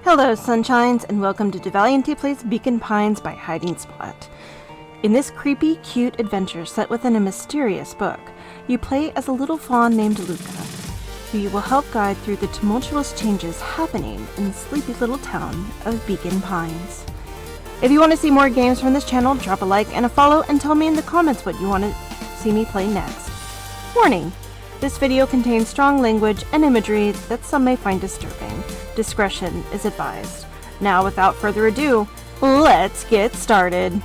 Hello, sunshines, and welcome to deValiante Plays Beacon Pines by Hiding Spot. In this creepy, cute adventure set within a mysterious book, you play as a little fawn named Luca, who you will help guide through the tumultuous changes happening in the sleepy little town of Beacon Pines. If you want to see more games from this channel, drop a like and a follow and tell me in the comments what you want to see me play next. Warning! This video contains strong language and imagery that some may find disturbing. Discretion is advised. Now, without further ado, let's get started.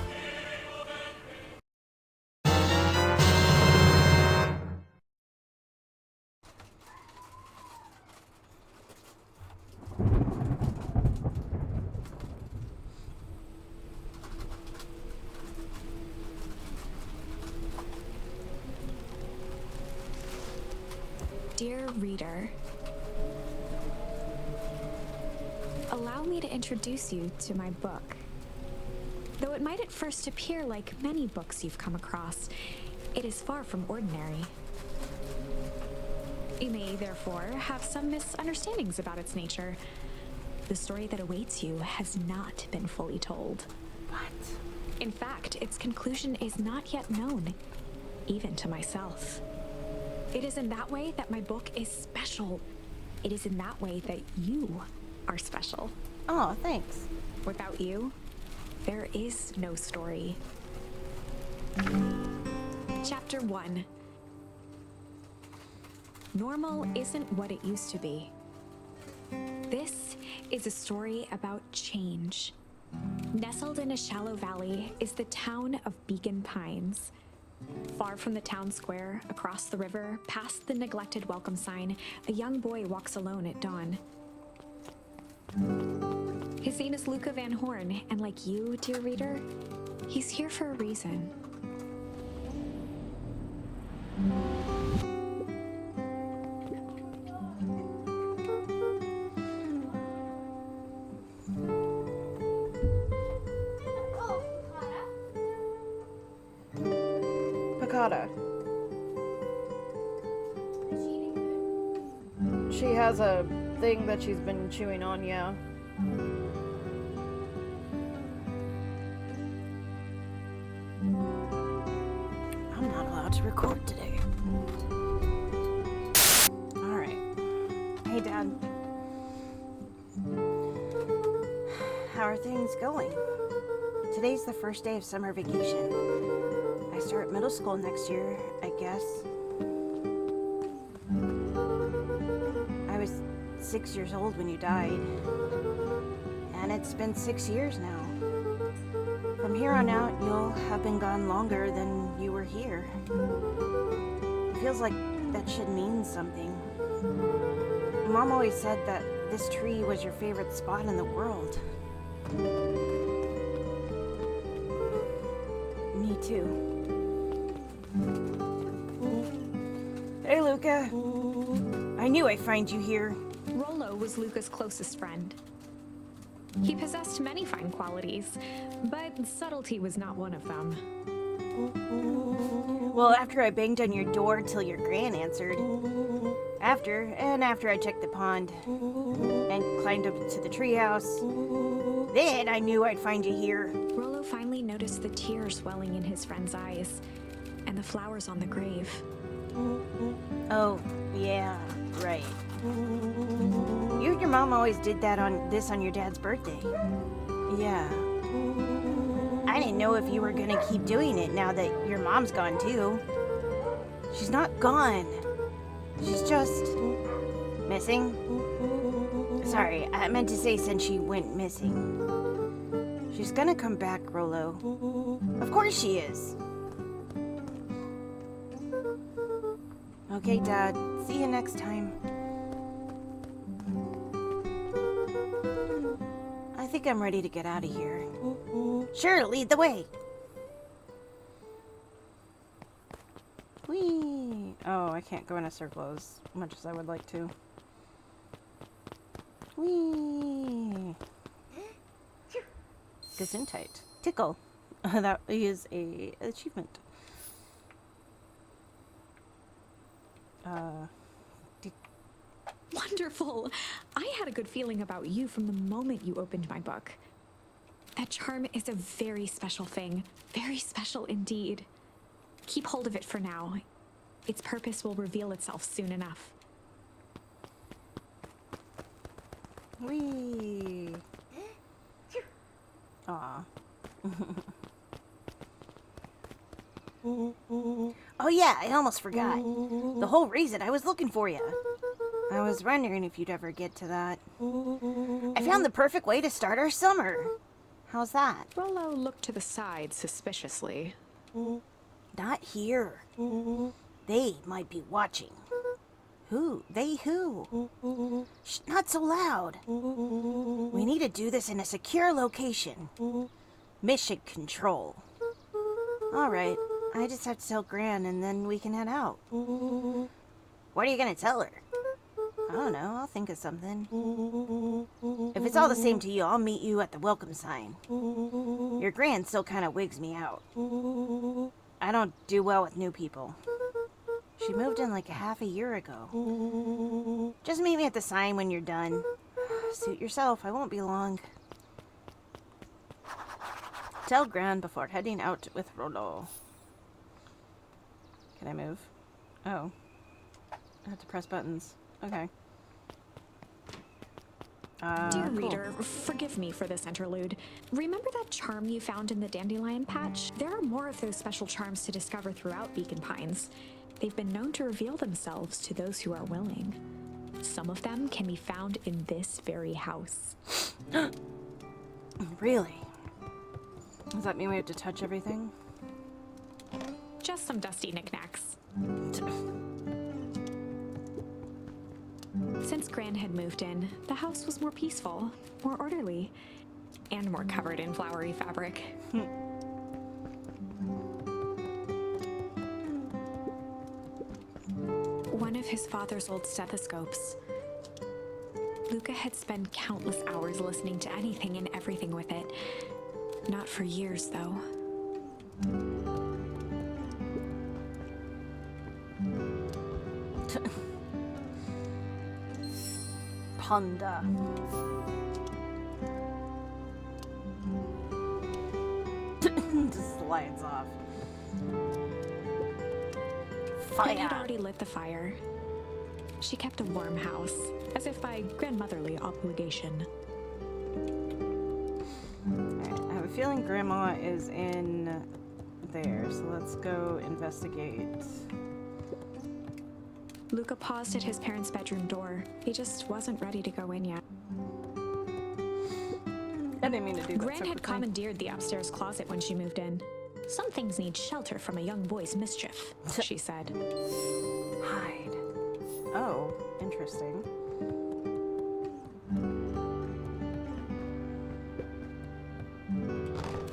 Dear reader, allow me to introduce you to my book. Though it might at first appear like many books you've come across, it is far from ordinary. You may therefore have some misunderstandings about its nature. The story that awaits you has not been fully told. What? In fact, its conclusion is not yet known, even to myself. It is in that way that my book is special. It is in that way that you are special. Oh, thanks. Without you, there is no story. Chapter 1. Normal isn't what it used to be. This is a story about change. Nestled in a shallow valley is the town of Beacon Pines. Far from the town square, across the river, past the neglected welcome sign, a young boy walks alone at dawn. His name is Luca Van Horn, and like you, dear reader, he's here for a reason. Piccata. She has a thing that she's been chewing on, yeah. I'm not allowed to record today. Alright. Hey, Dad. How are things going? Today's the first day of summer vacation. I start middle school next year, I guess. I was 6 years old when you died. And it's been 6 years now. From here on out, you'll have been gone longer than you were here. It feels like that should mean something. Mom always said that this tree was your favorite spot in the world. Me too. Hey, Luca. I knew I'd find you here. Rollo was Luca's closest friend. He possessed many fine qualities, but subtlety was not one of them. Well, after I banged on your door till your gran answered. After I checked the pond and climbed up to the treehouse, then I knew I'd find you here. Rollo finally noticed the tears welling in his friend's eyes and the flowers on the grave. Oh, yeah, right. You and your mom always did that on your dad's birthday. Yeah. I didn't know if you were gonna keep doing it now that your mom's gone too. She's not gone. She's just missing. Sorry, I meant to say since she went missing. She's gonna come back, Rollo. Of course she is. Okay, Dad. See you next time. I think I'm ready to get out of here. Sure, lead the way. Whee! Oh, I can't go in a circle as much as I would like to. Whee! Gesundheit. Tickle. That is a achievement. Wonderful! I had a good feeling about you from the moment you opened my book. That charm is a very special thing. Very special indeed. Keep hold of it for now. Its purpose will reveal itself soon enough. Whee! Aw. Oh yeah, I almost forgot. The whole reason I was looking for you. I was wondering if you'd ever get to that. I found the perfect way to start our summer. How's that? Rollo looked to the side suspiciously. Not here. They might be watching. Who? They who? Shh, not so loud. We need to do this in a secure location. Mission control. All right, I just have to tell Gran and then we can head out. What are you gonna tell her? I don't know, I'll think of something. If it's all the same to you, I'll meet you at the welcome sign. Your Gran still kind of wigs me out. I don't do well with new people. She moved in like a half a year ago. Just meet me at the sign when you're done. Suit yourself, I won't be long. Tell Gran before heading out with Rollo. Can I move? Oh. I have to press buttons. Okay. Dear Cool. reader, forgive me for this interlude. Remember that charm you found in the dandelion patch? There are more of those special charms to discover throughout Beacon Pines. They've been known to reveal themselves to those who are willing. Some of them can be found in this very house. Really? Does that mean we have to touch everything? Just some dusty knickknacks. Since Gran had moved in, the house was more peaceful, more orderly, and more covered in flowery fabric. One of his father's old stethoscopes. Luca had spent countless hours listening to anything and everything with it. Not for years, though. Panda. Just slides off. Gran had Fire. already lit the fire. She kept a warm house, as if by grandmotherly obligation. Alright, I have a feeling Grandma is in there, so let's go investigate. Luca paused at his parents' bedroom door. He just wasn't ready to go in yet. I didn't mean to do that. Gran so had quickly. commandeered the upstairs closet when she moved in. Some things need shelter from a young boy's mischief, she said. Hide. Oh, interesting.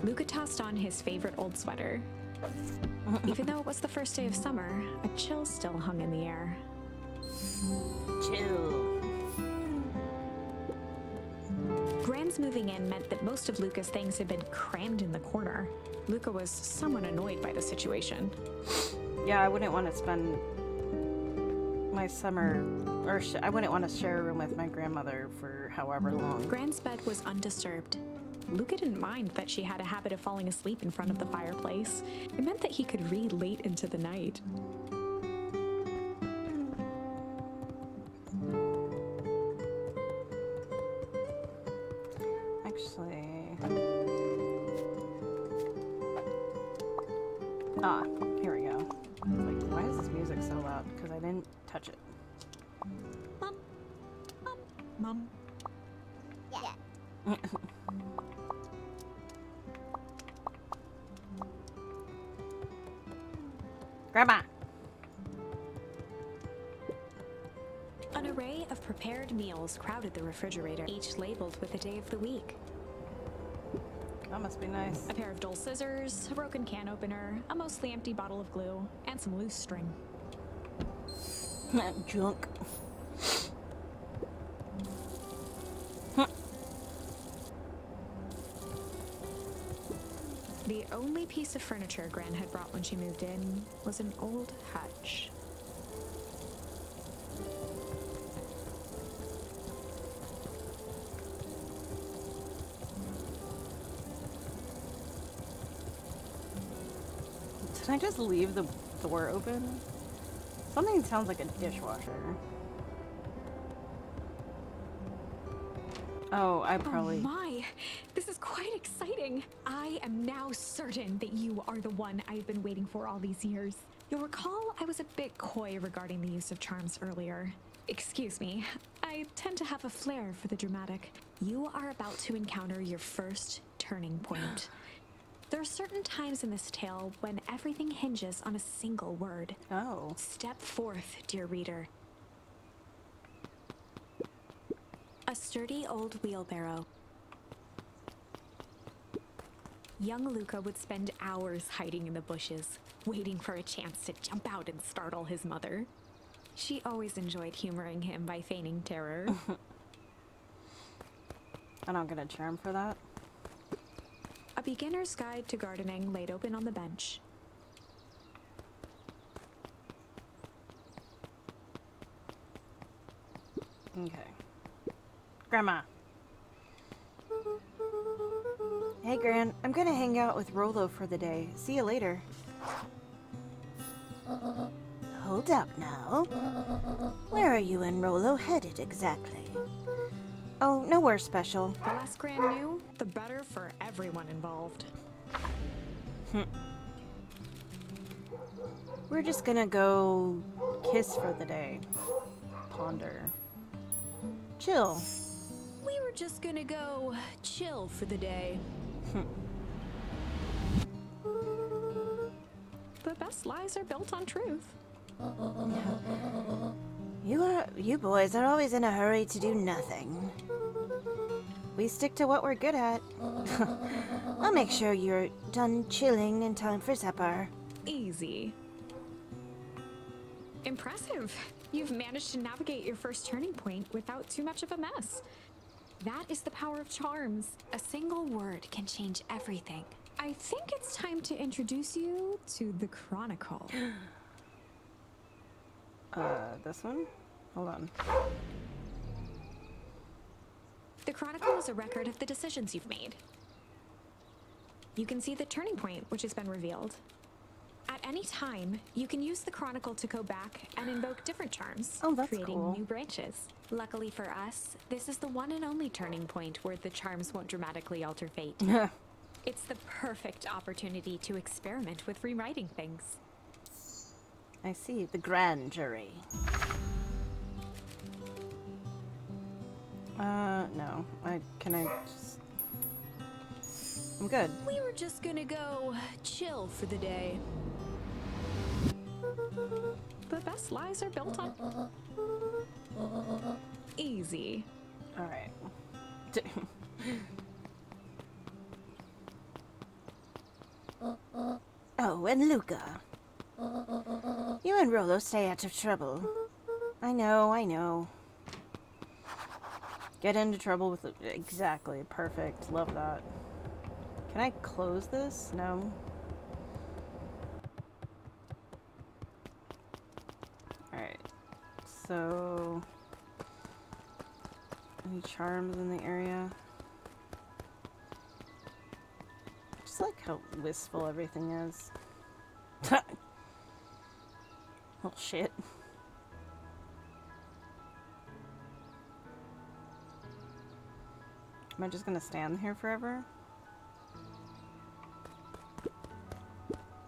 Luca tossed on his favorite old sweater. Even though it was the first day of summer, a chill still hung in the air. Chill. Gran's moving in meant that most of Luca's things had been crammed in the corner. Luca was somewhat annoyed by the situation. Yeah, I wouldn't want to spend my summer, or I wouldn't want to share a room with my grandmother for however long. Gran's bed was undisturbed. Luca didn't mind that she had a habit of falling asleep in front of the fireplace. It meant that he could read late into the night. Actually... here we go. Like, why is this music so loud? Because I didn't touch it. Mom. Mom. Yeah. Grandma! An array of prepared meals crowded the refrigerator, each labeled with the day of the week. That must be nice. A pair of dull scissors, a broken can opener, a mostly empty bottle of glue, and some loose string. Junk. The only piece of furniture Gran had brought when she moved in was an old hutch. Did I just leave the door open? Something sounds like a dishwasher. Oh, I probably... Oh my! This is quite exciting! I am now certain that you are the one I've been waiting for all these years. You'll recall I was a bit coy regarding the use of charms earlier. Excuse me, I tend to have a flair for the dramatic. You are about to encounter your first turning point. There are certain times in this tale when everything hinges on a single word. Oh. Step forth, dear reader. A sturdy old wheelbarrow. Young Luca would spend hours hiding in the bushes, waiting for a chance to jump out and startle his mother. She always enjoyed humoring him by feigning terror. I don't get a charm for that. A beginner's guide to gardening laid open on the bench. Okay. Grandma. Hey, Gran. I'm gonna hang out with Rolo for the day. See you later. Hold up now. Where are you and Rolo headed exactly? Oh, nowhere special. The less Gran knew, the better for everyone involved. We're just gonna go kiss for the day. Ponder. Chill. We were just gonna go chill for the day. The best lies are built on truth. You boys are always in a hurry to do nothing. We stick to what we're good at. I'll make sure you're done chilling in time for supper. Easy. Impressive. You've managed to navigate your first turning point without too much of a mess. That is the power of charms. A single word can change everything. I think it's time to introduce you to the Chronicle. This one? Hold on. The Chronicle is a record of the decisions you've made. You can see the turning point, which has been revealed. At any time, you can use the Chronicle to go back and invoke different charms, creating cool. new branches. Luckily for us, this is the one and only turning point where the charms won't dramatically alter fate. It's the perfect opportunity to experiment with rewriting things. I see. The grand jury. No. Can I just... I'm good. We were just gonna go chill for the day. The best lies are built on... Easy. Alright. Oh, and Luca. You and Rolo stay out of trouble. I know. Get into trouble with... Exactly. Perfect. Love that. Can I close this? No. Alright. So... Any charms in the area? I just like how wistful everything is. Oh shit. Am I just gonna stand here forever?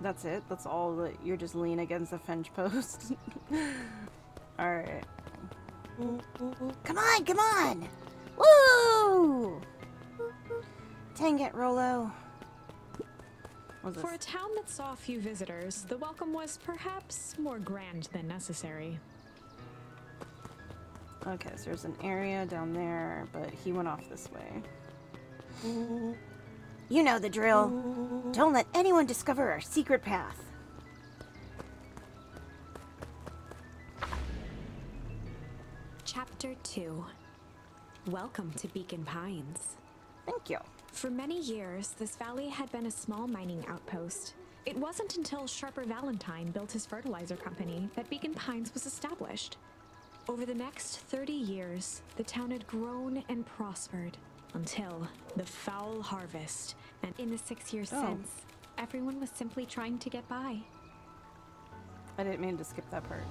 That's it? That's all that you're just lean against the fence post? Alright. Come on! Woo! Dang it, Rolo. For a town that saw few visitors, the welcome was perhaps more grand than necessary. Okay, so there's an area down there, but he went off this way. You know the drill. Don't let anyone discover our secret path. Chapter 2. Welcome to Beacon Pines. Thank you. For many years, this valley had been a small mining outpost. It wasn't until Sharper Valentine built his fertilizer company that Beacon Pines was established. Over the next 30 years, the town had grown and prospered until the foul harvest. And in the 6 years since, Everyone was simply trying to get by. I didn't mean to skip that part.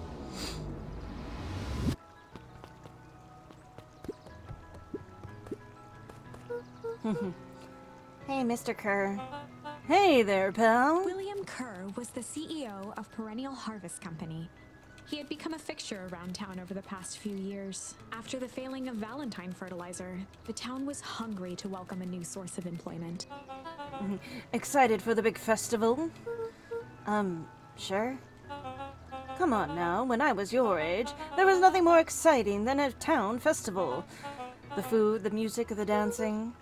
Hey, Mr. Kerr. Hey there, pal. William Kerr was the CEO of Perennial Harvest Company. He had become a fixture around town over the past few years. After the failing of Valentine fertilizer, the town was hungry to welcome a new source of employment. Excited for the big festival? Sure. Come on now, when I was your age, there was nothing more exciting than a town festival. The food, the music, the dancing.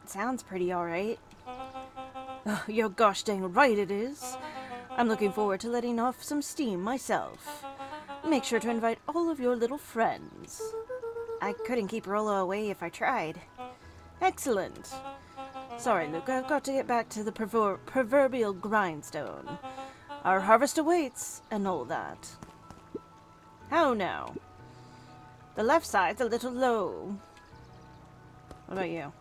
Sounds pretty alright. Oh, you're gosh dang right it is. I'm looking forward to letting off some steam myself. Make sure to invite all of your little friends. I couldn't keep Rollo away if I tried. Excellent. Sorry, Luke, I've got to get back to the proverbial grindstone. Our harvest awaits, and all that. How now? The left side's a little low. What about you?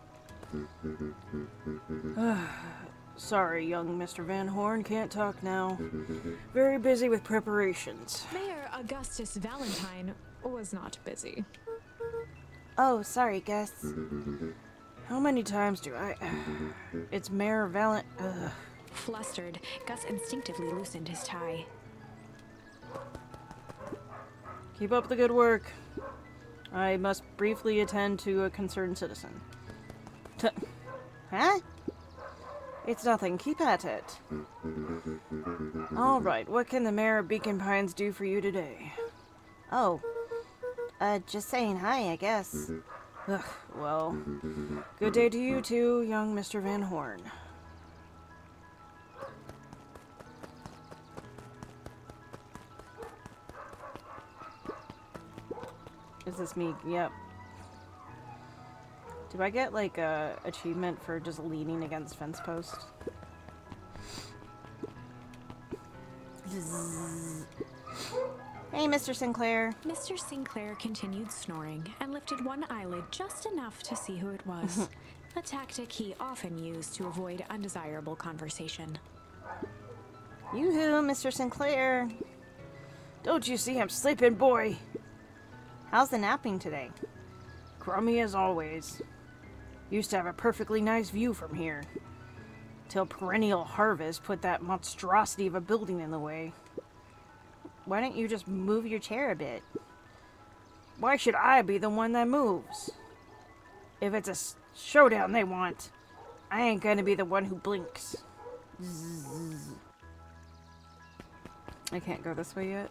Sorry, young Mr. Van Horn, can't talk now. Very busy with preparations. Mayor Augustus Valentine was not busy. Oh, sorry, Gus. How many times do I... It's Mayor Flustered, Gus instinctively loosened his tie. Keep up the good work. I must briefly attend to a concerned citizen. Huh? It's nothing. Keep at it. All right. What can the mayor of Beacon Pines do for you today? Oh. Just saying hi, I guess. Ugh, well, good day to you too, young Mr. Van Horn. Is this me? Yep. Do I get, like, a achievement for just leaning against fence post? Hey, Mr. Sinclair. Mr. Sinclair continued snoring and lifted one eyelid just enough to see who it was. A tactic he often used to avoid undesirable conversation. Yoo-hoo, Mr. Sinclair. Don't you see I'm sleeping, boy? How's the napping today? Crummy as always. Used to have a perfectly nice view from here. Till Perennial Harvest put that monstrosity of a building in the way. Why don't you just move your chair a bit? Why should I be the one that moves? If it's a showdown they want, I ain't gonna be the one who blinks. Zzz. I can't go this way yet.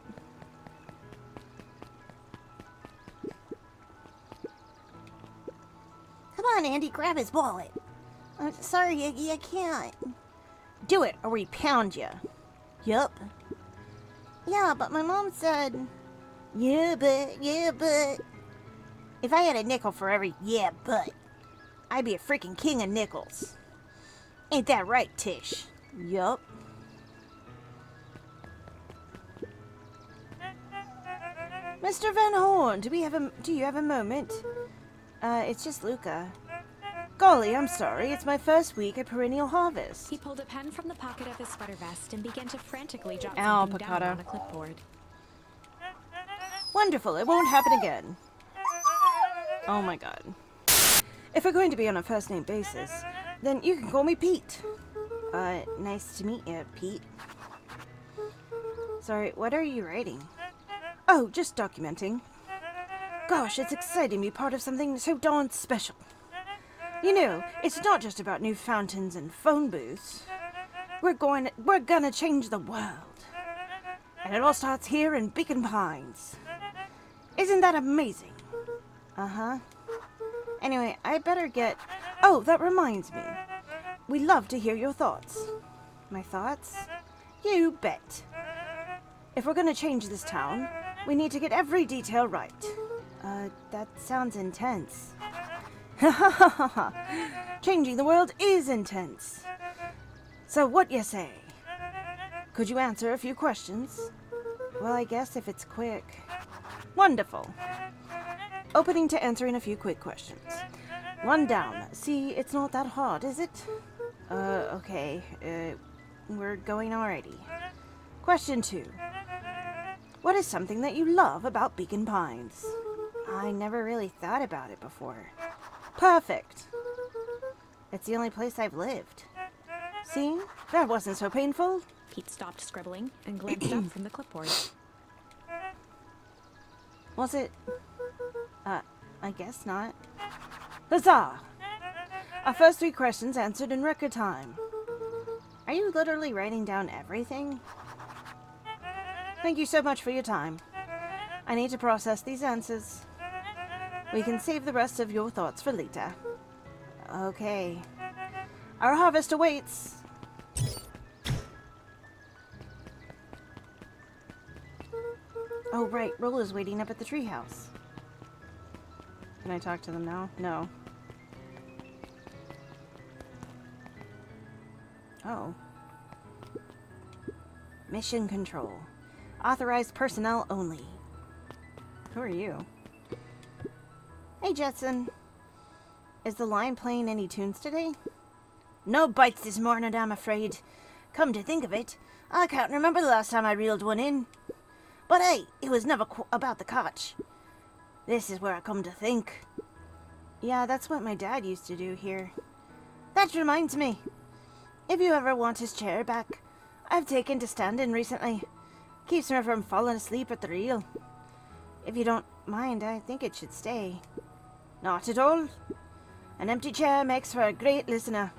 Come on, Andy, grab his wallet. Sorry, Iggy, I can't. Do it, or we pound you. Yup. Yeah, but my mom said... Yeah, but... If I had a nickel for every yeah, but... I'd be a freaking king of nickels. Ain't that right, Tish? Yup. Mr. Van Horn, do you have a moment? It's just Luca. Golly, I'm sorry. It's my first week at Perennial Harvest. He pulled a pen from the pocket of his sweater vest and began to frantically jot Ow, something down Picato. on a clipboard. Wonderful. It won't happen again. Oh my god. If we're going to be on a first-name basis, then you can call me Pete. Nice to meet you, Pete. Sorry, what are you writing? Oh, just documenting. Gosh, it's exciting to be part of something so darn special. You know, it's not just about new fountains and phone booths. We're gonna change the world. And it all starts here in Beacon Pines. Isn't that amazing? Uh-huh. Anyway, I better get... Oh, that reminds me. We love to hear your thoughts. My thoughts? You bet. If we're gonna change this town, we need to get every detail right. That sounds intense. Ha ha ha ha ha. Changing the world is intense. So what you say? Could you answer a few questions? Well, I guess if it's quick. Wonderful. Opening to answering a few quick questions. One down. See, it's not that hard, is it? Okay. We're going already. Question 2. What is something that you love about Beacon Pines? I never really thought about it before. Perfect. It's the only place I've lived. See? That wasn't so painful. Pete stopped scribbling and glanced up from the clipboard. Was it? I guess not. Huzzah! Our first 3 questions answered in record time. Are you literally writing down everything? Thank you so much for your time. I need to process these answers. We can save the rest of your thoughts for later. Okay. Our harvest awaits. Oh, right. Rola's waiting up at the treehouse. Can I talk to them now? No. Oh. Mission control. Authorized personnel only. Who are you? Hey, Jetson. Is the line playing any tunes today? No bites this morning, I'm afraid. Come to think of it, I can't remember the last time I reeled one in. But hey, it was never about the catch. This is where I come to think. Yeah, that's what my dad used to do here. That reminds me. If you ever want his chair back, I've taken to standing recently. Keeps me from falling asleep at the reel. If you don't mind, I think it should stay. Not at all. An empty chair makes for a great listener.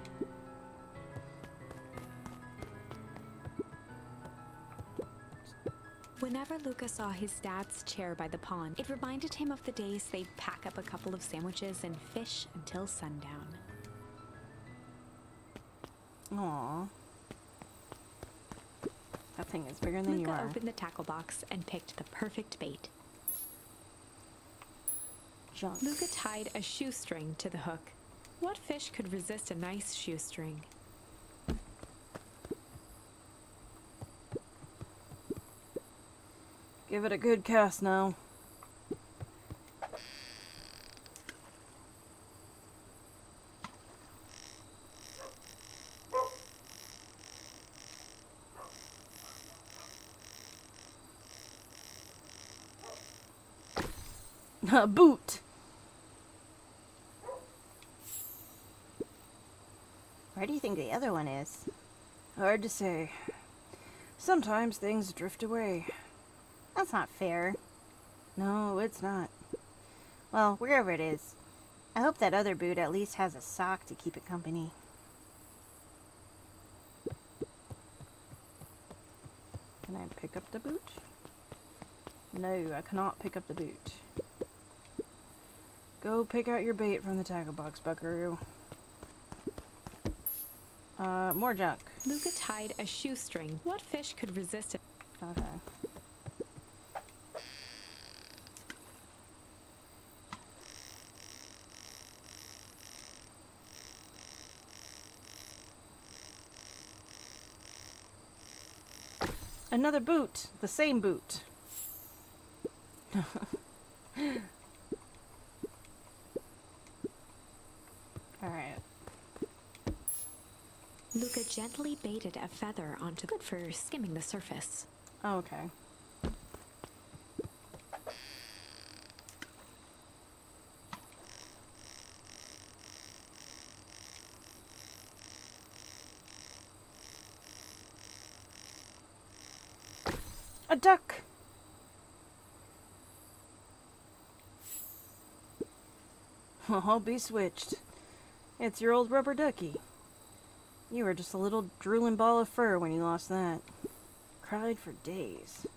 Whenever Luca saw his dad's chair by the pond, it reminded him of the days they'd pack up a couple of sandwiches and fish until sundown. Aww. That thing is bigger than you Luca are. opened the tackle box and picked the perfect bait. Junk. Luca tied a shoestring to the hook. What fish could resist a nice shoestring? Give it a good cast now. A boot. Where do you think the other one is? Hard to say. Sometimes things drift away. That's not fair. No, it's not. Well, wherever it is, I hope that other boot at least has a sock to keep it company. Can I pick up the boot? No, I cannot pick up the boot. Go pick out your bait from the tackle box, buckaroo. More junk. Luca tied a shoestring. What fish could resist it? Okay. Another boot. The same boot. Alright. Luca gently baited a feather onto good for skimming the surface. Oh, okay. A duck! I'll be switched. It's your old rubber ducky. You were just a little drooling ball of fur when you lost that. Cried for days.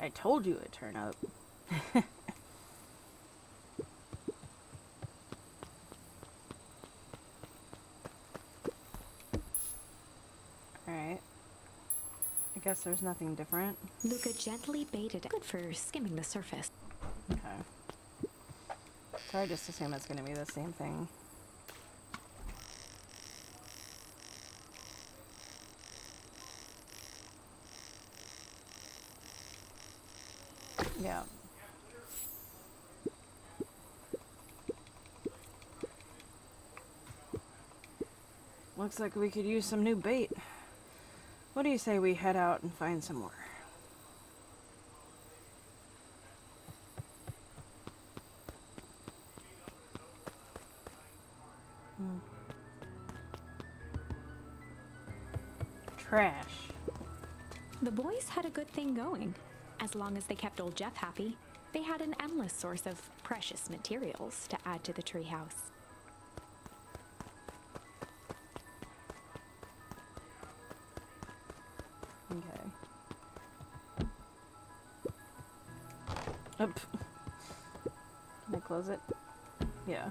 I told you it'd turn up. Alright. I guess there's nothing different. Luca gently baited good for skimming the surface. Okay. So I just assume it's gonna be the same thing. Yeah. Looks like we could use some new bait. What do you say we head out and find some more? Trash. The boys had a good thing going. As long as they kept old Jeff happy, they had an endless source of precious materials to add to the treehouse. Okay. Up. Can I close it? Yeah.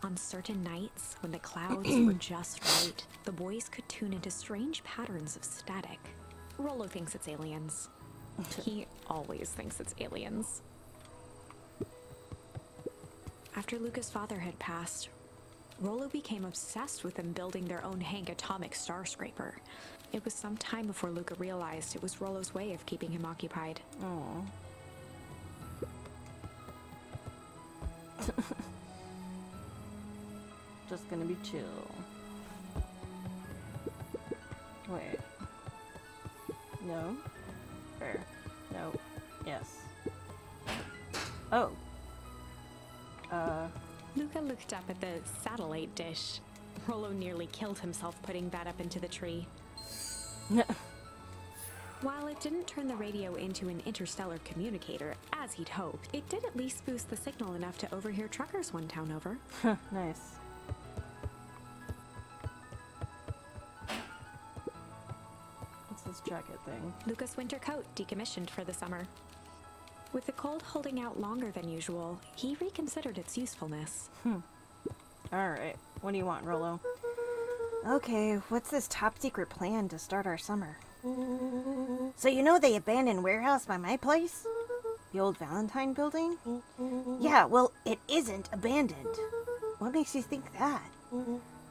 On certain nights, when the clouds were just right, the boys could tune into strange patterns of static. Rollo thinks it's aliens. He always thinks it's aliens. After Luca's father had passed, Rollo became obsessed with them building their own Hank atomic star scraper. It was some time before Luca realized it was Rollo's way of keeping him occupied. Aww. Just gonna be chill. Wait. No? Where? No. Yes. Oh. Luca looked up at the satellite dish. Rollo nearly killed himself putting that up into the tree. While it didn't turn the radio into an interstellar communicator, as he'd hoped, it did at least boost the signal enough to overhear truckers one town over. Nice. What's this jacket thing? Luca's winter coat decommissioned for the summer. With the cold holding out longer than usual, he reconsidered its usefulness. Alright, what do you want, Rollo? Okay, what's this top secret plan to start our summer? So you know the abandoned warehouse by my place? The old Valentine building? Yeah, well, it isn't abandoned. What makes you think that?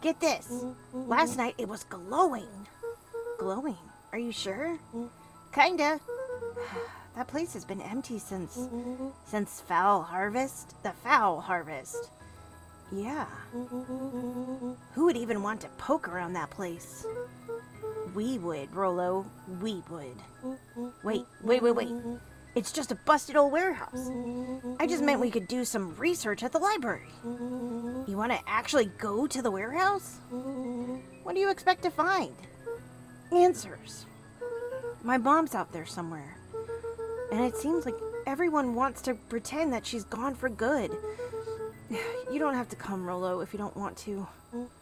Get this. Last night it was glowing. Glowing? Are you sure? Kinda. That place has been empty since fowl harvest? The fowl harvest. Yeah. Who would even want to poke around that place? We would, Rollo. We would. Wait. It's just a busted old warehouse. I just meant we could do some research at the library. You want to actually go to the warehouse? What do you expect to find? Answers. My mom's out there somewhere. And it seems like everyone wants to pretend that she's gone for good. You don't have to come, Rollo, if you don't want to.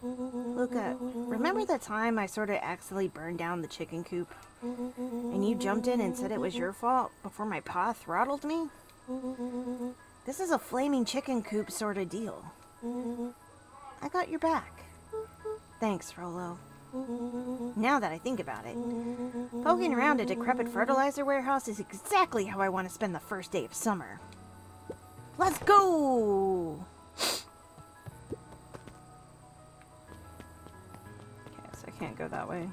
Luca, remember the time I sort of accidentally burned down the chicken coop? And you jumped in and said it was your fault before my pa throttled me? This is a flaming chicken coop sort of deal. I got your back. Thanks, Rollo. Now that I think about it, poking around a decrepit fertilizer warehouse is exactly how I want to spend the first day of summer. Let's go! Okay, so I can't go that way.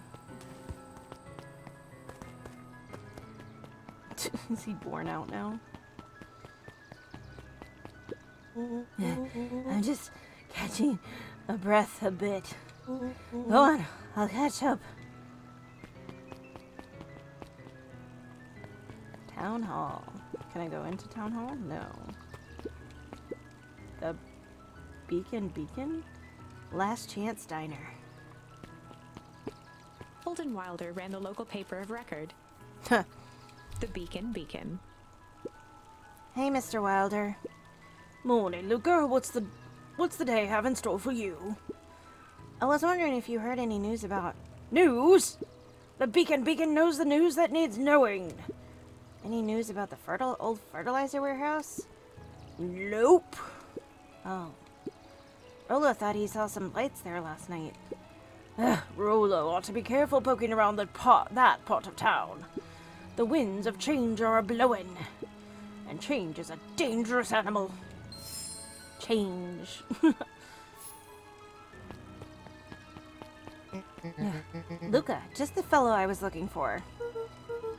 Is he worn out now? I'm just catching a breath a bit. Go on, I'll catch up. Town Hall. Can I go into Town Hall? No. The Beacon? Last Chance Diner. Holden Wilder ran the local paper of record. Huh. The Beacon. Hey, Mr. Wilder. Morning, Luca. What's the day have in store for you? I was wondering if you heard any news about... News? The Beacon knows the news that needs knowing. Any news about the old fertilizer warehouse? Nope. Oh. Rollo thought he saw some lights there last night. Rollo ought to be careful poking around that part of town. The winds of change are a-blowing. And change is a dangerous animal. Change. Luca, just the fellow I was looking for.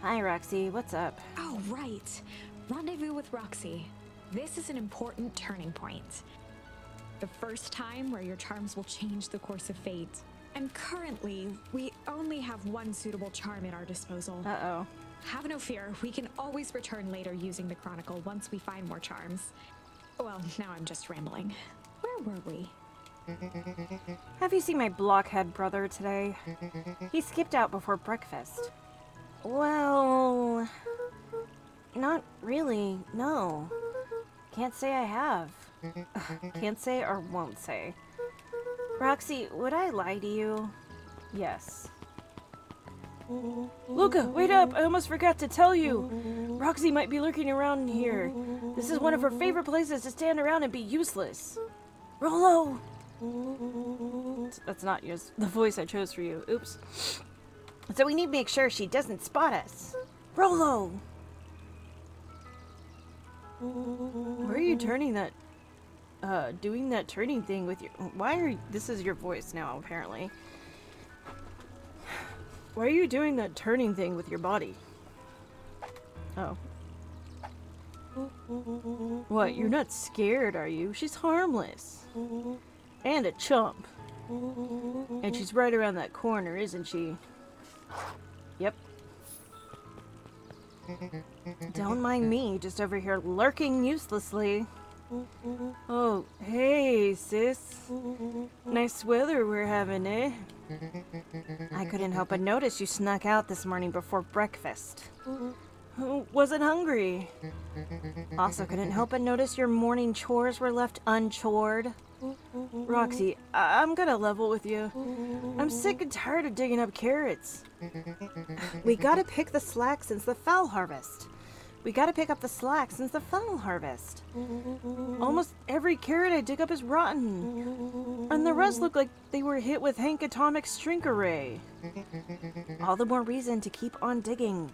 Hi, Roxy. What's up? Oh, right. Rendezvous with Roxy. This is an important turning point. The first time where your charms will change the course of fate. And currently, we only have one suitable charm at our disposal. Uh-oh. Have no fear, we can always return later using the Chronicle once we find more charms. Well, now I'm just rambling. Where were we? Have you seen my blockhead brother today? He skipped out before breakfast. Well, not really, no. Can't say I have. Can't say or won't say. Roxy, would I lie to you? Yes. Luca, wait up! I almost forgot to tell you! Roxy might be lurking around here. This is one of her favorite places to stand around and be useless. Rolo! That's not the voice I chose for you. Oops. So we need to make sure she doesn't spot us. Rolo! Where are you turning that... doing that turning thing with your... Why are you... This is your voice now, apparently. Why are you doing that turning thing with your body? Oh. What, you're not scared, are you? She's harmless. And a chump. And she's right around that corner, isn't she? Yep. Don't mind me, just over here lurking uselessly. Oh, hey, sis. Nice weather we're having, eh? I couldn't help but notice you snuck out this morning before breakfast. Wasn't hungry. Also couldn't help but notice your morning chores were left unchored. Roxy, I'm gonna level with you. I'm sick and tired of digging up carrots. We gotta pick the slack since the fowl harvest. We gotta pick up the slack since the fowl harvest. Almost every carrot I dig up is rotten. And the rest look like they were hit with Hank Atomic Shrink Array. All the more reason to keep on digging.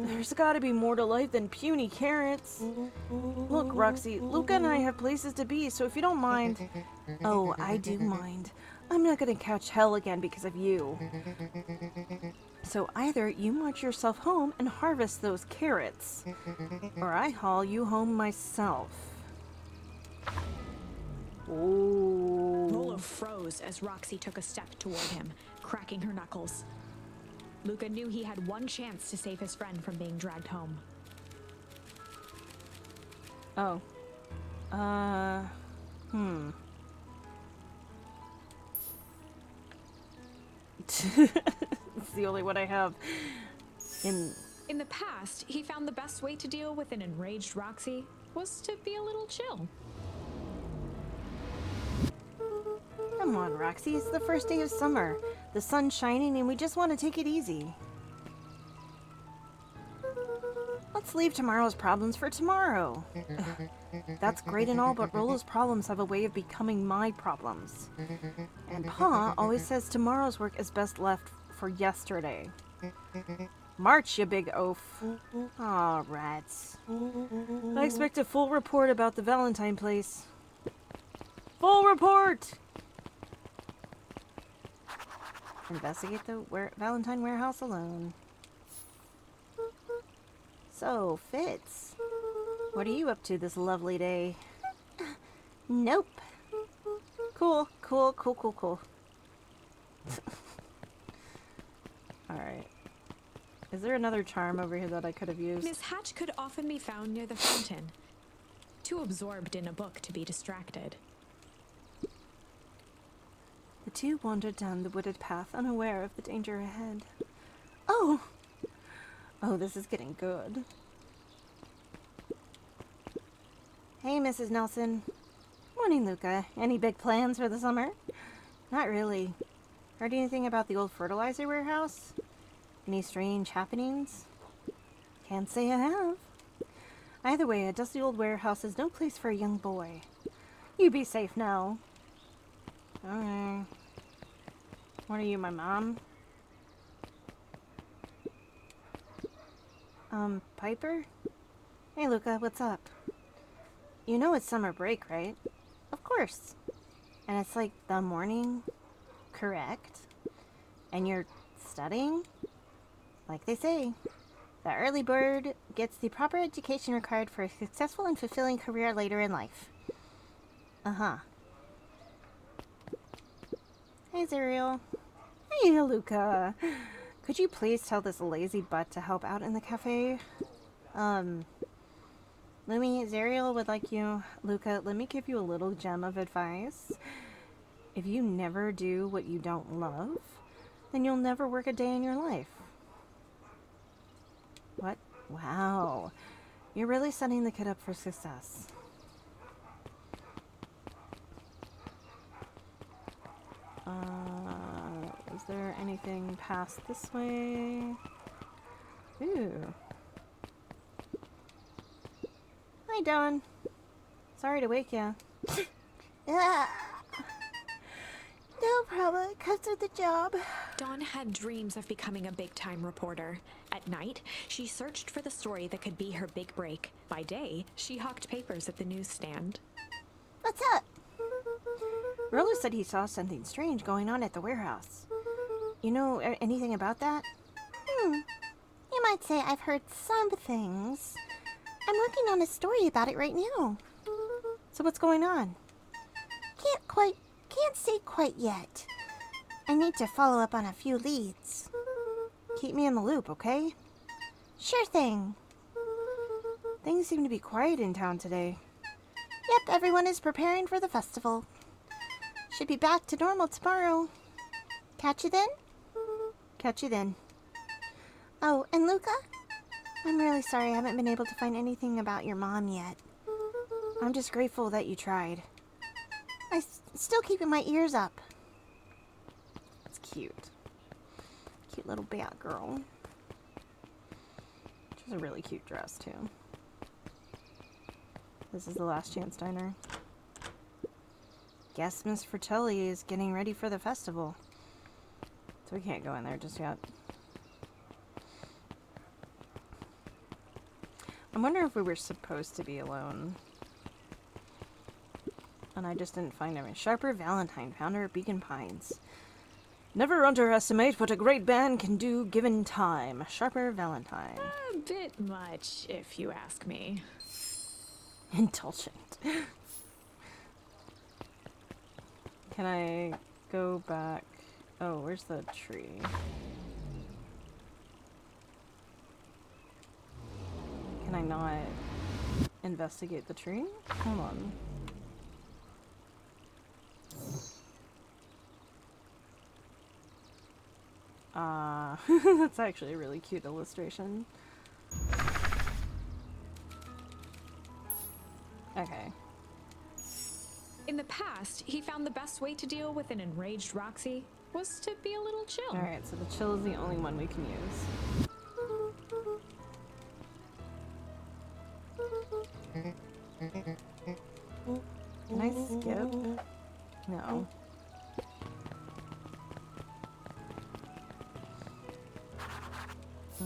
There's gotta be more to life than puny carrots. Look, Roxy, Luca and I have places to be, so if you don't mind... Oh, I do mind. I'm not gonna catch hell again because of you. So either you march yourself home and harvest those carrots, or I haul you home myself. Ooh. Rolo froze as Roxy took a step toward him, cracking her knuckles. Luca knew he had one chance to save his friend from being dragged home. Oh. It's the only one I have. In the past, he found the best way to deal with an enraged Roxy was to be a little chill. Come on, Roxy, it's the first day of summer. The sun's shining and we just want to take it easy. Let's leave tomorrow's problems for tomorrow. That's great and all, but Rolo's problems have a way of becoming my problems. And Pa always says tomorrow's work is best left for yesterday. March, you big oaf. Aw, rats. I expect a full report about the Valentine place. Full report! Investigate the Valentine warehouse alone. So, Fitz, what are you up to this lovely day? Nope. Cool. Alright. Is there another charm over here that I could have used? Miss Hatch could often be found near the fountain, too absorbed in a book to be distracted. The two wandered down the wooded path, unaware of the danger ahead. Oh! Oh, this is getting good. Hey, Mrs. Nelson. Morning, Luca. Any big plans for the summer? Not really. Heard anything about the old fertilizer warehouse? Any strange happenings? Can't say I have. Either way, a dusty old warehouse is no place for a young boy. You be safe now. Okay. What are you, my mom? Piper? Hey, Luca, what's up? You know it's summer break, right? Of course. And it's like the morning, correct? And you're studying? Like they say, the early bird gets the proper education required for a successful and fulfilling career later in life. Uh-huh. Hey, Zerial. Hey, Luca. Could you please tell this lazy butt to help out in the cafe? Lumi, Zerial would like you. Luca, let me give you a little gem of advice. If you never do what you don't love, then you'll never work a day in your life. What? Wow. You're really setting the kid up for success. Is there anything past this way? Ooh. Hi, Dawn. Sorry to wake ya. No problem. It comes with the job. Dawn had dreams of becoming a big-time reporter. At night, she searched for the story that could be her big break. By day, she hawked papers at the newsstand. What's up? Rolo said he saw something strange going on at the warehouse. You know anything about that? You might say I've heard some things. I'm working on a story about it right now. So what's going on? Can't say quite yet. I need to follow up on a few leads. Keep me in the loop, okay? Sure thing. Things seem to be quiet in town today. Yep, everyone is preparing for the festival. Should be back to normal tomorrow. Catch you then? Catch you then. Oh, and Luca? I'm really sorry I haven't been able to find anything about your mom yet. I'm just grateful that you tried. Still keeping my ears up. It's cute. Cute little bat girl. She's a really cute dress, too. This is the last chance diner. Guess Miss Fratelli is getting ready for the festival. So we can't go in there just yet. I wonder if we were supposed to be alone. And I just didn't find him. Sharper Valentine, founder of Beacon Pines. Never underestimate what a great band can do given time. Sharper Valentine. A bit much, if you ask me. Indulgent. Can I go back? Oh, where's the tree? Can I not investigate the tree? Hold on. That's actually a really cute illustration. Okay. In the past, he found the best way to deal with an enraged Roxy was to be a little chill. Alright, so the chill is the only one we can use. Can I skip? No.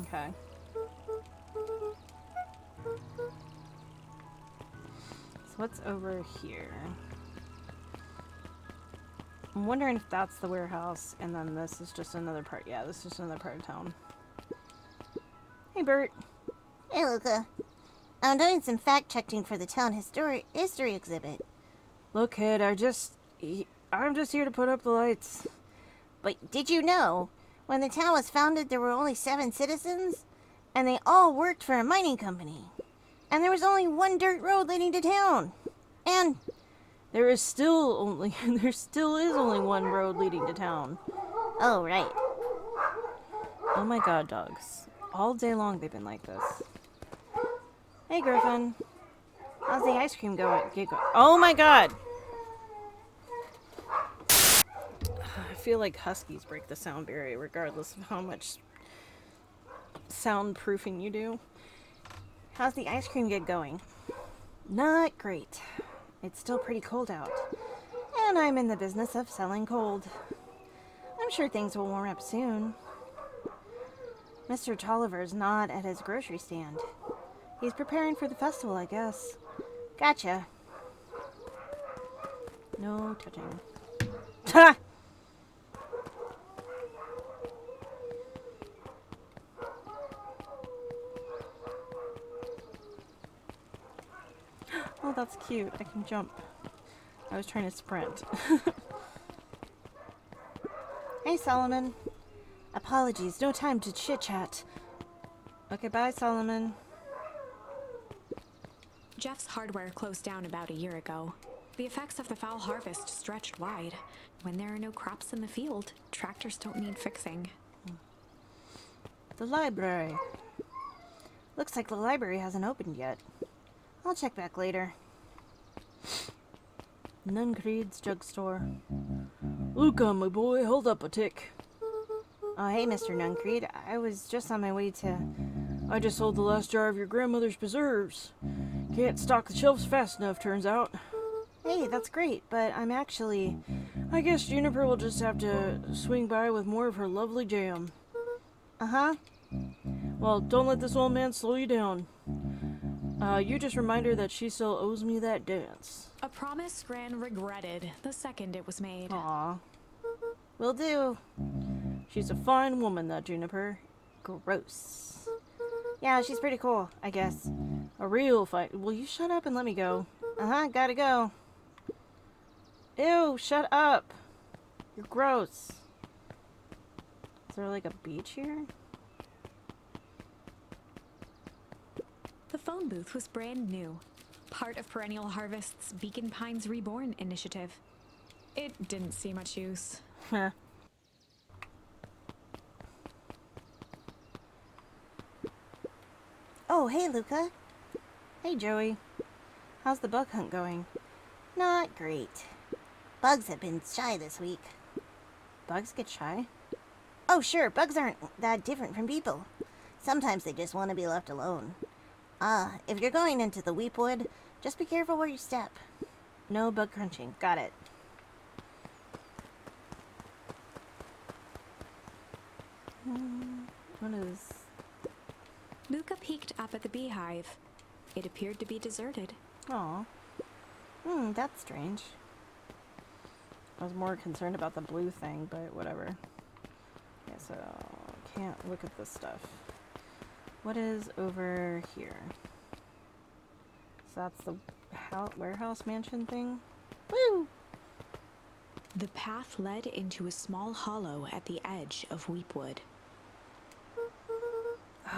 Okay. So what's over here? I'm wondering if that's the warehouse, and then this is just another part. Yeah, this is just another part of town. Hey, Bert. Hey, Luca. I'm doing some fact-checking for the town history exhibit. Look, kid, I'm just here to put up the lights. But did you know, when the town was founded, there were only 7 citizens, and they all worked for a mining company. And there was only one dirt road leading to town. And there still is only one road leading to town. oh, right. Oh my god, dogs. All day long they've been like this. Hey, Griffin. How's the ice cream going? Oh my god! I feel like huskies break the sound barrier regardless of how much soundproofing you do. How's the ice cream get going? Not great. It's still pretty cold out. And I'm in the business of selling cold. I'm sure things will warm up soon. Mr. Tolliver's not at his grocery stand. He's preparing for the festival, I guess. Gotcha. No touching. Ha! Oh, that's cute. I can jump. I was trying to sprint. Hey, Solomon. Apologies, no time to chit-chat. Okay, bye, Solomon. Jeff's hardware closed down about a year ago. The effects of the foul harvest stretched wide. When there are no crops in the field, tractors don't need fixing. The library. Looks like the library hasn't opened yet. I'll check back later. Nuncreed's drugstore. Luca, my boy, hold up a tick. Oh, hey, Mr. Nuncreed. I was just on my way to... I just sold the last jar of your grandmother's preserves. Can't stock the shelves fast enough, turns out. Hey, that's great, but I'm actually... I guess Juniper will just have to swing by with more of her lovely jam. Uh-huh. Well, don't let this old man slow you down. You just remind her that she still owes me that dance. A promise Gran regretted the second it was made. Aw. Will do. She's a fine woman, that Juniper. Gross. Yeah, she's pretty cool, I guess. A real fight. Will you shut up and let me go? Uh-huh, gotta go. Ew, shut up. You're gross. Is there like a beach here? The phone booth was brand new, part of Perennial Harvest's Beacon Pines Reborn initiative. It didn't see much use. Huh. Oh, hey, Luca. Hey, Joey. How's the bug hunt going? Not great. Bugs have been shy this week. Bugs get shy? Oh, sure, bugs aren't that different from people. Sometimes they just want to be left alone. If you're going into the weepwood, just be careful where you step. No bug crunching. Got it. What is... Luca peeked up at the beehive. It appeared to be deserted. Aw. That's strange. I was more concerned about the blue thing, but whatever. Yeah, so can't look at this stuff. What is over here? So that's the warehouse mansion thing? Woo! The path led into a small hollow at the edge of Weepwood.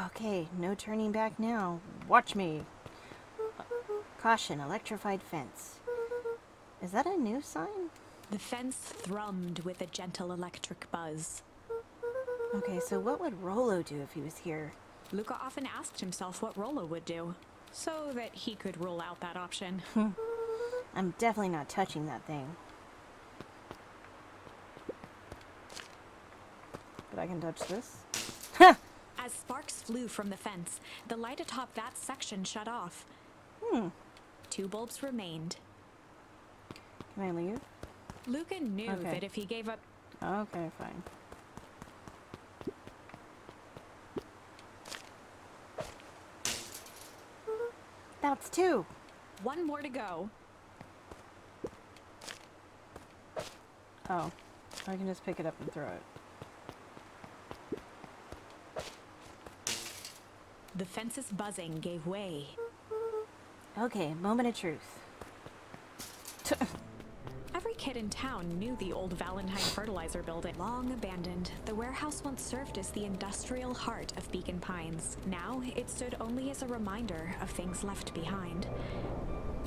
Okay, no turning back now. Watch me. Caution, electrified fence. Is that a new sign? The fence thrummed with a gentle electric buzz. Okay, so what would Rolo do if he was here? Luca often asked himself what Rolo would do, so that he could rule out that option. I'm definitely not touching that thing. But I can touch this. As sparks flew from the fence, the light atop that section shut off. 2 bulbs remained. Can I leave? Luca knew Okay. that if he gave up... Okay, fine. That's 2. 1 more to go. Oh, I can just pick it up and throw it. The fence's buzzing gave way. Okay, moment of truth. Every kid in town knew the old Valentine fertilizer building. Long abandoned, the warehouse once served as the industrial heart of Beacon Pines. Now, it stood only as a reminder of things left behind.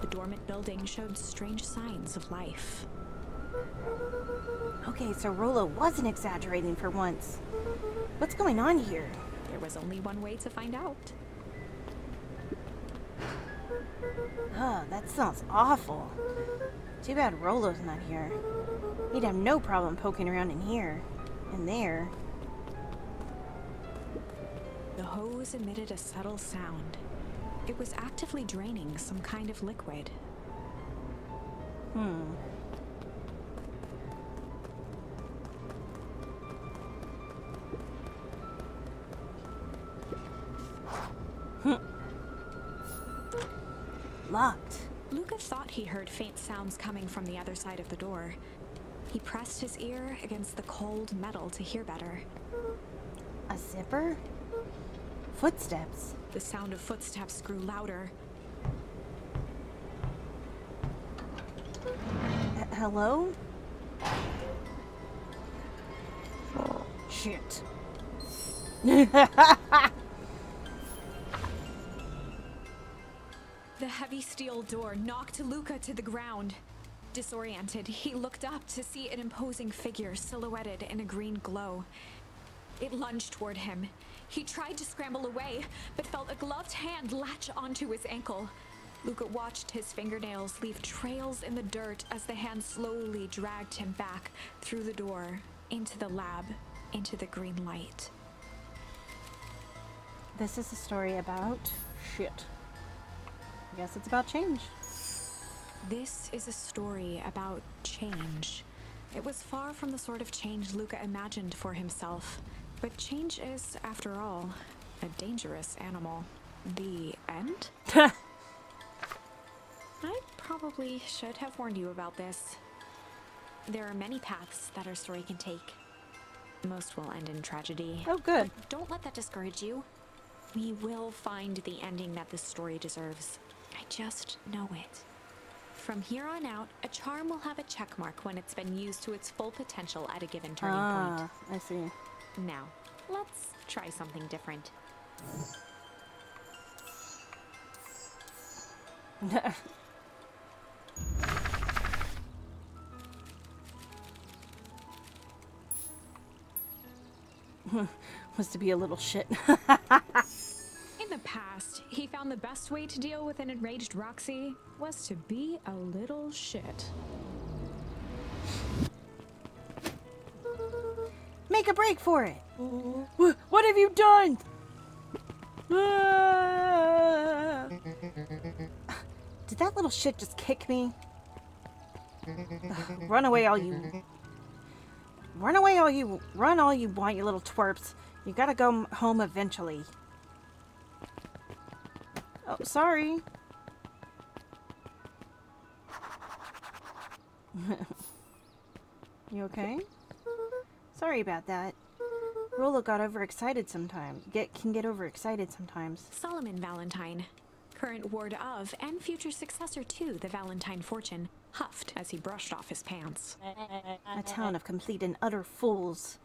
The dormant building showed strange signs of life. Okay, so Rolo wasn't exaggerating for once. What's going on here? There was only one way to find out. Ugh, that smells awful. Too bad Rolo's not here. He'd have no problem poking around in here. And there. The hose emitted a subtle sound. It was actively draining some kind of liquid. Locked. Luca thought he heard faint sounds coming from the other side of the door. He pressed his ear against the cold metal to hear better. A zipper? Footsteps. The sound of footsteps grew louder. Hello? Shit. The heavy steel door knocked Luca to the ground. Disoriented, he looked up to see an imposing figure silhouetted in a green glow. It lunged toward him. He tried to scramble away, but felt a gloved hand latch onto his ankle. Luca watched his fingernails leave trails in the dirt as the hand slowly dragged him back through the door, into the lab, into the green light. This is a story about shit. I guess it's about change. This is a story about change. It was far from the sort of change Luca imagined for himself. But change is, after all, a dangerous animal. The end? I probably should have warned you about this. There are many paths that our story can take. Most will end in tragedy. Oh, good. But don't let that discourage you. We will find the ending that this story deserves. I just know it. From here on out, a charm will have a check mark when it's been used to its full potential at a given turning point. I see. Now, let's try something different. Was to be a little shit. In the past, he found the best way to deal with an enraged Roxy was to be a little shit. Make a break for it. What have you done? Did that little shit just kick me? Run away all you want, you little twerps. You gotta go home eventually. Oh, sorry. You okay? Sorry about that. Rolo got overexcited sometimes. Can get overexcited sometimes. Solomon Valentine, current ward of and future successor to the Valentine fortune, huffed as he brushed off his pants. A town of complete and utter fools.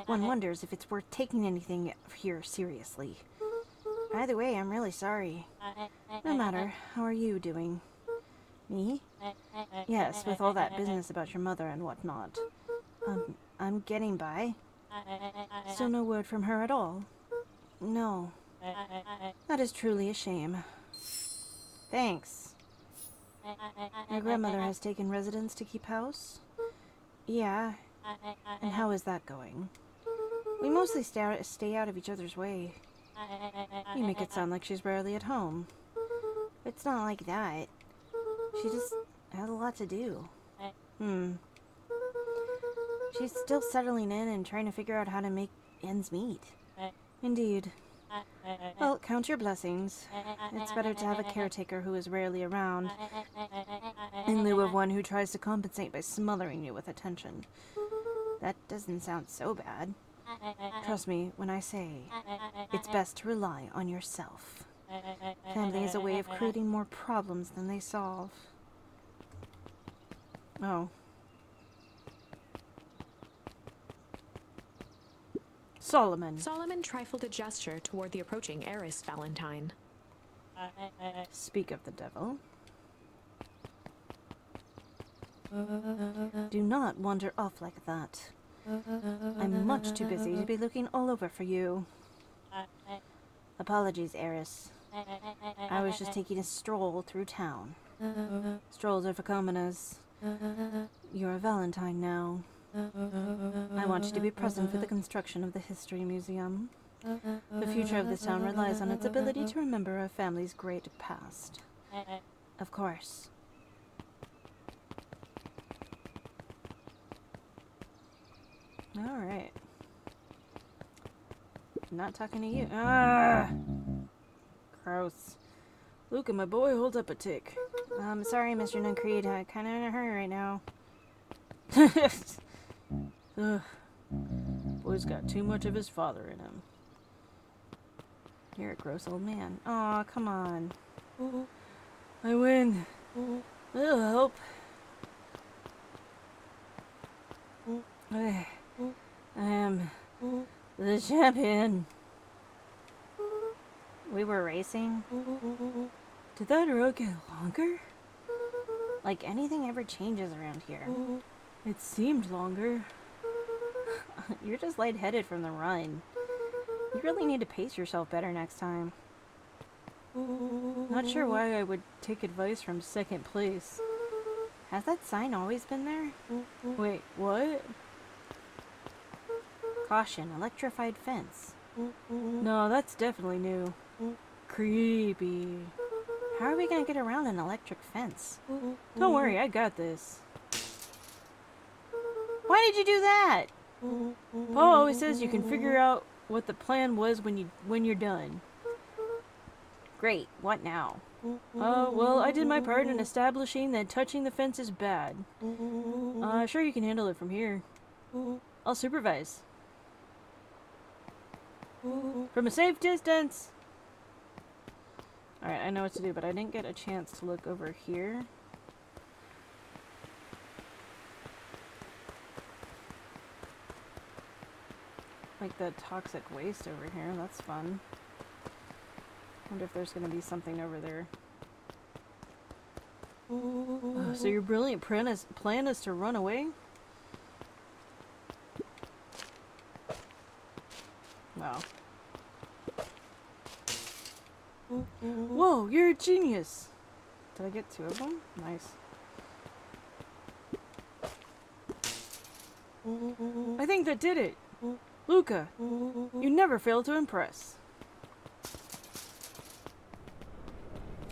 One wonders if it's worth taking anything here seriously. Either way, I'm really sorry. No matter, how are you doing? Me? Yes, with all that business about your mother and whatnot. I'm getting by. Still no word from her at all? No. That is truly a shame. Thanks. Your grandmother has taken residence to keep house? Yeah. And how is that going? We mostly stay out of each other's way. You make it sound like she's rarely at home. It's not like that. She just has a lot to do. She's still settling in and trying to figure out how to make ends meet. Indeed. Well, count your blessings. It's better to have a caretaker who is rarely around, in lieu of one who tries to compensate by smothering you with attention. That doesn't sound so bad. Trust me when I say it's best to rely on yourself. Family is a way of creating more problems than they solve. Oh. Solomon. Solomon trifled a gesture toward the approaching heiress Valentine. Speak of the devil. Do not wander off like that. I'm much too busy to be looking all over for you. Apologies, heiress. I was just taking a stroll through town. Strolls are for commoners. You're a Valentine now. I want you to be present for the construction of the History Museum. The future of this town relies on its ability to remember a family's great past. Of course. Alright. Not talking to you. Ah! Gross. Luca, my boy, hold up a tick. Sorry, Mr. Nuncreed. I'm kinda in a hurry right now. Ugh. Boy's got too much of his father in him. You're a gross old man. Aw, come on. I win. It'll help. I am the champion. We were racing? Did that road get longer? Like anything ever changes around here. It seemed longer. You're just lightheaded from the run. You really need to pace yourself better next time. Not sure why I would take advice from second place. Has that sign always been there? Wait, what? Caution, electrified fence. No, that's definitely new. Creepy. How are we gonna get around an electric fence? Don't worry, I got this. Why did you do that? Paul always says you can figure out what the plan was when you're done. Great, what now? Well, I did my part in establishing that touching the fence is bad. Sure you can handle it from here. I'll supervise. From a safe distance! Alright, I know what to do, but I didn't get a chance to look over here. Like the toxic waste over here, that's fun. Wonder if there's gonna be something over there. So your brilliant plan is to run away? Wow. Whoa, you're a genius! Did I get two of them? Nice. I think that did it! Luca, you never fail to impress.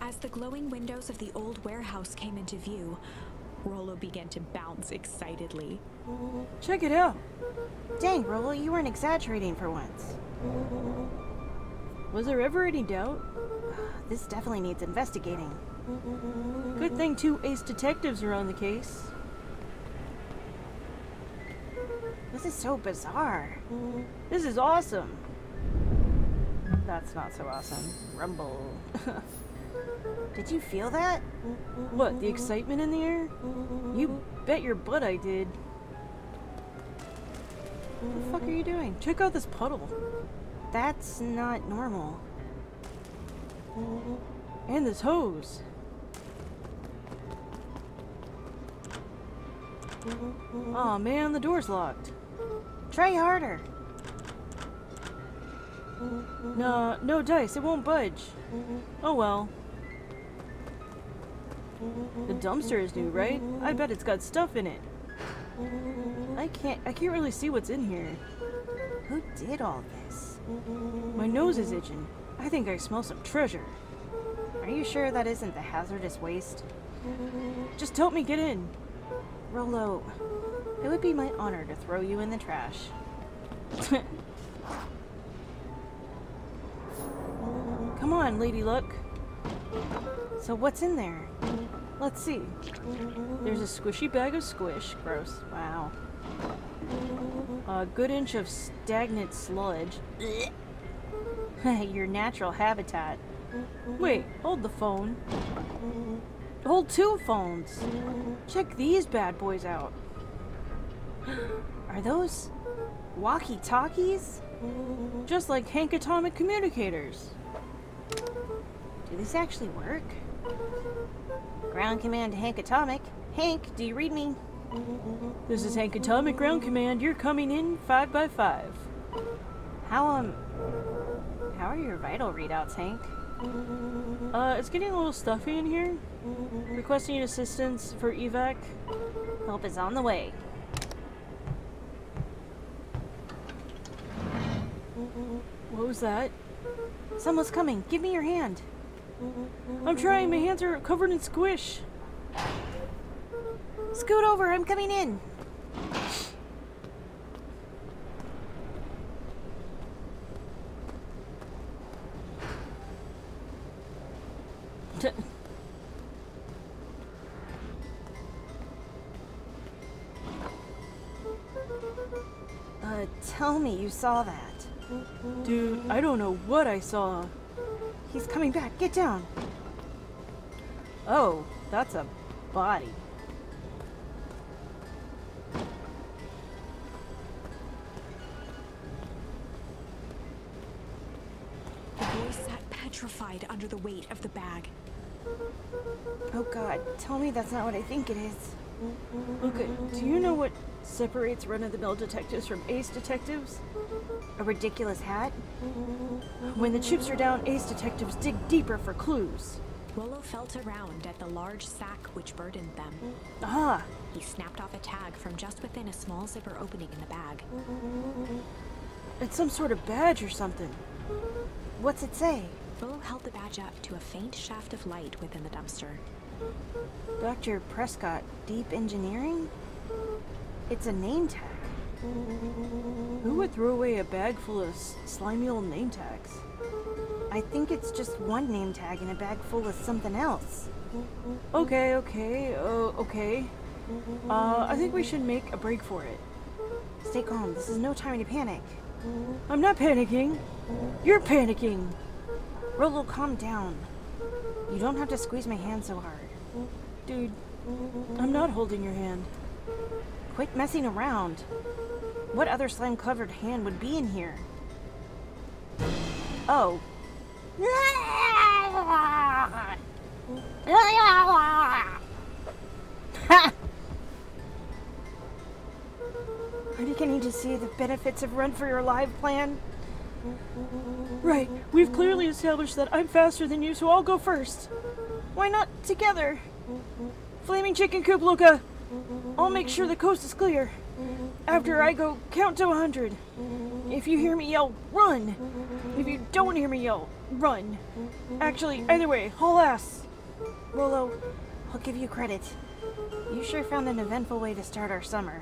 As the glowing windows of the old warehouse came into view, Rollo began to bounce excitedly. Check it out! Dang, Rollo, you weren't exaggerating for once. Was there ever any doubt? This definitely needs investigating. Good thing 2 ace detectives are on the case. This is so bizarre. This is awesome. That's not so awesome. Rumble. Did you feel that? What, the excitement in the air? You bet your butt I did. What the fuck are you doing? Check out this puddle. That's not normal. And this hose. Aw, man, the door's locked. Try harder. No dice, it won't budge. Oh well. The dumpster is new, right? I bet it's got stuff in it. I can't really see what's in here. Who did all this? My nose is itching. I think I smell some treasure. Are you sure that isn't the hazardous waste? Just help me get in. Rollo, it would be my honor to throw you in the trash. Come on, Lady Luck. So what's in there? Let's see. There's a squishy bag of squish. Gross. Wow. A good inch of stagnant sludge. Your natural habitat. Wait, hold the phone. Hold 2 phones. Check these bad boys out. Are those walkie-talkies? Just like Hank Atomic communicators. Do these actually work? Ground command to Hank Atomic. Hank, do you read me? This is Hank Atomic Ground Command. You're coming in 5 by 5. How are your vital readouts, Hank? It's getting a little stuffy in here. Requesting assistance for evac. Help is on the way. What was that? Someone's coming. Give me your hand. I'm trying. My hands are covered in squish. Scoot over. I'm coming in. Tell me you saw that. Dude, I don't know what I saw. He's coming back. Get down. Oh, that's a body. sat petrified under the weight of the bag. Oh God, tell me that's not what I think it is. Okay, do you know what separates run-of-the-mill detectives from ace detectives? A ridiculous hat? When the chips are down, ace detectives dig deeper for clues. Rollo felt around at the large sack which burdened them. Ah, He snapped off a tag from just within a small zipper opening in the bag. it's some sort of badge or something. What's it say? Rollo held the badge up to a faint shaft of light within the dumpster. Dr. Prescott, Deep Engineering? It's a name tag. Who would throw away a bag full of slimy old name tags? I think it's just one name tag in a bag full of something else. Okay. I think we should make a break for it. Stay calm. This is no time to panic. I'm not panicking. You're panicking. Rollo, calm down. You don't have to squeeze my hand so hard. Dude, I'm not holding your hand. Quit messing around. What other slime-covered hand would be in here? Oh. I'm beginning to see the benefits of Run for Your Life plan. Right, we've clearly established that I'm faster than you, so I'll go first. Why not together? Flaming chicken coop, Luca. I'll make sure the coast is clear. After I go, count to 100. If you hear me yell, run. If you don't hear me yell, run. Actually, either way, haul ass. Rollo, I'll give you credit. You sure found an eventful way to start our summer.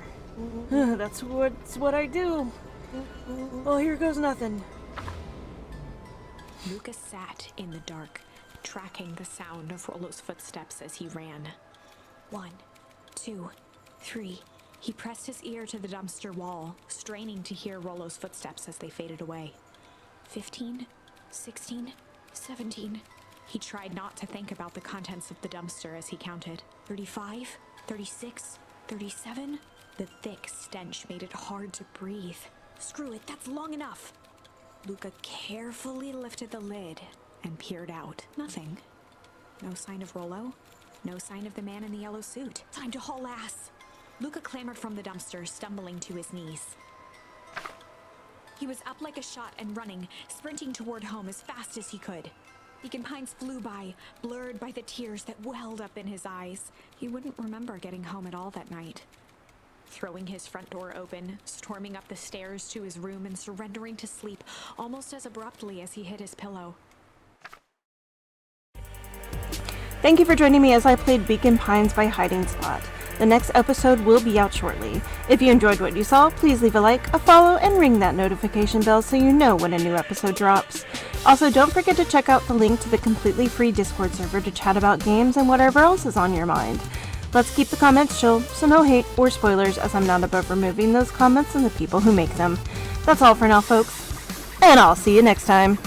That's what I do. Well, here goes nothing. Lucas sat in the dark, tracking the sound of Rollo's footsteps as he ran. 1, 2, 3. He pressed his ear to the dumpster wall, straining to hear Rollo's footsteps as they faded away. 15, 16, 17. He tried not to think about the contents of the dumpster as he counted. 35, 36, 37. The thick stench made it hard to breathe. Screw it, that's long enough. Luca carefully lifted the lid and peered out. Nothing. No sign of Rollo. No sign of the man in the yellow suit. Time to haul ass. Luca clambered from the dumpster, stumbling to his knees. He was up like a shot and running, sprinting toward home as fast as he could. Beacon Pines flew by, blurred by the tears that welled up in his eyes. He wouldn't remember getting home at all that night. Throwing his front door open, storming up the stairs to his room and surrendering to sleep almost as abruptly as he hit his pillow. Thank you for joining me as I played Beacon Pines by Hiding Spot. The next episode will be out shortly. If you enjoyed what you saw, please leave a like, a follow, and ring that notification bell so you know when a new episode drops. Also, don't forget to check out the link to the completely free Discord server to chat about games and whatever else is on your mind. Let's keep the comments chill, so no hate or spoilers, as I'm not above removing those comments and the people who make them. That's all for now, folks, and I'll see you next time.